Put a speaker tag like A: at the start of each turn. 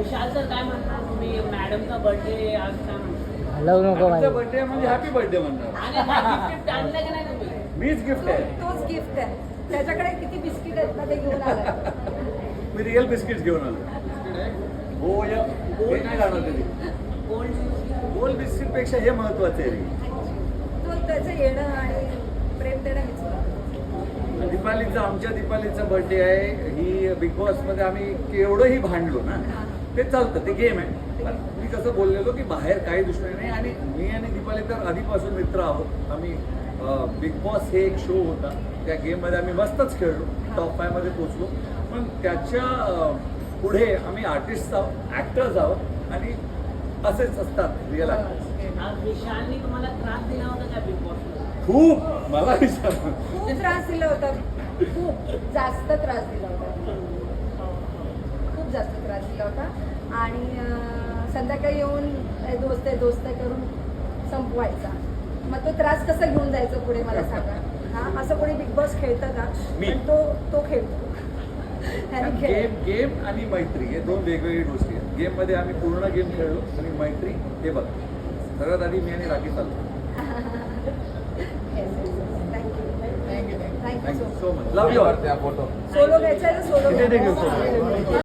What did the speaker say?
A: विशाल sir काय म्हणतात तुम्ही मॅडमचा बर्थडे आज काय म्हणता?
B: हलवू नको
C: आमचा
B: माझ्या.
C: बर्थडे म्हणजे हॅपी बर्थडे म्हणणार.
A: आणि गिफ्ट आणलं की नाही तुम्ही?
C: मीच गिफ्ट आहे.
D: तोच गिफ्ट आहे. त्याच्याकडे किती बिस्किट आहेत ना ते घेऊन आला.
C: मी रिअल बिस्किट्स घेऊन आलो. हो या हे नाही जाणार कधी. गोल्ड बिस्किट पेक्षा हे महत्वाचं आहे रे.
D: तो त्याचं येणं आणि प्रेम देणं हेच महत्त्वाचं.
C: दीपालीचा आमच्या दीपालीचा बर्थडे आहे. ही बिग बॉस मध्ये आम्ही केवढंही भांडलो ना ते चालतं, ते गेम आहे. पण मी कसं बोललेलो की बाहेर काही दुश्मनी नाही आणि मी आणि दीपाली तर आधीपासून मित्र आहोत. आम्ही बिग बॉस हे एक शो होता, त्या गेममध्ये आम्ही मस्तच खेळलो, टॉप 5 मध्ये पोहोचलो. पण त्याच्या पुढे आम्ही आर्टिस्ट आहोत, ॲक्टर्स आहोत आणि असेच असतात रिअल ॲक्टर्स.
A: आज विशालनी तुम्हाला त्रास दिला होता का बिग बॉस?
C: खूप मला विचार
D: खूप त्रास दिला होता. खूप जास्त त्रास दिला होता. खूप जास्त त्रास दिला होता. आणि संध्याकाळी येऊन दोस्त आहे करून संपवायचा. मग तो त्रास कसा घेऊन जायचा पुढे मला सांगा. हा असं कोणी बिग बॉस खेळतं का?
C: मी.
D: पण तो खेळतो. त्याने
C: गेम गेम आणि मैत्री हे दोन वेगवेगळी गोष्टी आहेत. गेम मध्ये आम्ही पूर्ण गेम खेळलो आणि मैत्री हे बघ सगळ्यात आधी मी आणि राखी चालतो.
D: Thank you
C: thank you so much. Love you.
D: Solo घ्यायचा आहे तर सोलो
C: इथे
D: घ्या.
C: घेऊ सोलो.